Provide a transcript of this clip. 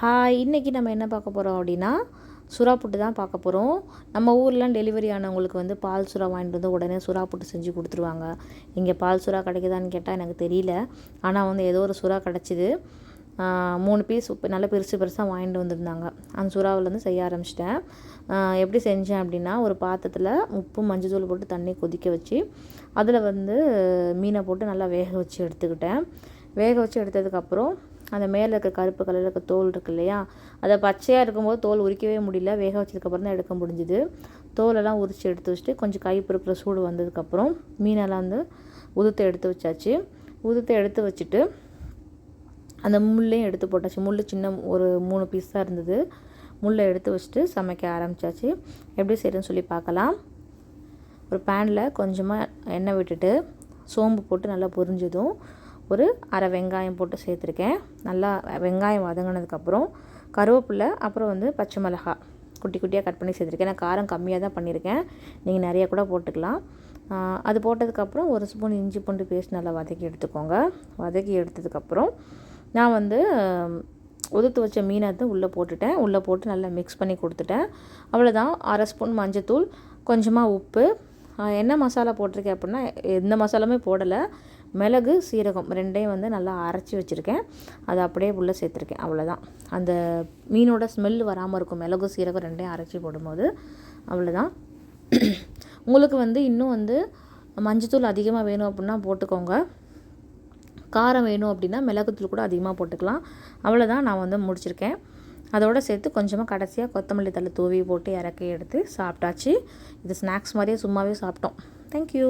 Hi, இன்றைக்கி நம்ம என்ன பார்க்க போகிறோம் அப்படின்னா சுறா புட்டு தான் பார்க்க போகிறோம். நம்ம ஊர்லாம் டெலிவரி ஆனவங்களுக்கு வந்து பால் சுறா வாங்கிட்டு வந்து உடனே சுறா புட்டு செஞ்சு கொடுத்துருவாங்க. இங்கே பால் சுறா கிடைக்குதான்னு கேட்டால் எனக்கு தெரியல. ஆனால் வந்து ஏதோ ஒரு சுறா கிடச்சிது. 3 பீஸ் நல்லா பெருசு பெருசாக வாங்கிட்டு வந்திருந்தாங்க. அந்த சுறாவிலேருந்து செய்ய ஆரம்பிச்சிட்டேன். எப்படி செஞ்சேன் அப்படின்னா, ஒரு பாத்திரத்தில் உப்பு மஞ்சள் போட்டு தண்ணி கொதிக்க வச்சு அதில் வந்து மீனை போட்டு நல்லா வேக வச்சு எடுத்துக்கிட்டேன். வேக வச்சு எடுத்ததுக்கப்புறம் அந்த மேலே இருக்க கருப்பு கலரில் இருக்க தோல் இருக்குது இல்லையா, அதை பச்சையாக இருக்கும்போது தோல் உரிக்கவே முடியல. வேக வச்சதுக்கப்புறம் தான் எடுக்க முடிஞ்சுது. தோலெல்லாம் உரித்து எடுத்து வச்சுட்டு கொஞ்சம் கை பொறுக்கிற சூடு வந்ததுக்கப்புறம் மீனெல்லாம் வந்து உதுத்து எடுத்து வச்சாச்சு. உதுத்து எடுத்து வச்சுட்டு அந்த முள்ளையும் எடுத்து போட்டாச்சு. முள் சின்ன ஒரு 3 பீஸ் தான் இருந்தது. முள்ளை எடுத்து வச்சுட்டு சமைக்க ஆரம்பித்தாச்சு. எப்படி செய்கிறேன்னு சொல்லி பார்க்கலாம். ஒரு பேனில் கொஞ்சமாக எண்ணெய் விட்டுட்டு சோம்பு போட்டு நல்லா பொரிஞ்சதும் ஒரு அரை வெங்காயம் போட்டு சேர்த்துருக்கேன். நல்லா வெங்காயம் வதங்கினதுக்கப்புறம் கருவேப்பிலை, அப்புறம் வந்து பச்சை மிளகாய் குட்டி குட்டியாக கட் பண்ணி சேர்த்துருக்கேன். நான் காரம் கம்மியாக தான் பண்ணியிருக்கேன், நீங்கள் நிறைய கூட போட்டுக்கலாம். அது போட்டதுக்கப்புறம் ஒரு ஸ்பூன் இஞ்சி பூண்டு பேஸ்ட் நல்லா வதக்கி எடுத்துக்கோங்க. வதக்கி எடுத்ததுக்கப்புறம் நான் வந்து உதுத்து வச்ச மீனை உள்ளே போட்டுட்டேன். உள்ளே போட்டு நல்லா மிக்ஸ் பண்ணி கொடுத்துட்டேன். அவ்வளோதான். அரை ஸ்பூன் மஞ்சத்தூள், கொஞ்சமாக உப்பு. என்ன மசாலா போட்டிருக்கேன் அப்படின்னா, எந்த மசாலாமே போடலை. மிளகு சீரகம் ரெண்டையும் வந்து நல்லா அரைச்சி வச்சுருக்கேன். அதை அப்படியே உள்ளே சேர்த்துருக்கேன். அவ்வளோதான். அந்த மீனோட ஸ்மெல் வராமல் இருக்கும் மிளகு சீரகம் ரெண்டையும் அரைச்சி போடும்போது. அவ்வளோதான். உங்களுக்கு வந்து இன்னும் வந்து மஞ்சத்தூள் அதிகமாக வேணும் அப்படின்னா போட்டுக்கோங்க. காரம் வேணும் அப்படின்னா மிளகுத்தூள் கூட அதிகமாக போட்டுக்கலாம். அவ்வளோதான். நான் வந்து முடிச்சிருக்கேன். அதோடு சேர்த்து கொஞ்சமாக கடைசியாக கொத்தமல்லி தழை தூவி போட்டு இறக்கி எடுத்து சாப்பிட்டாச்சு. இது ஸ்நாக்ஸ் மாதிரியே சும்மாவே சாப்பிட்டோம். தேங்க்யூ.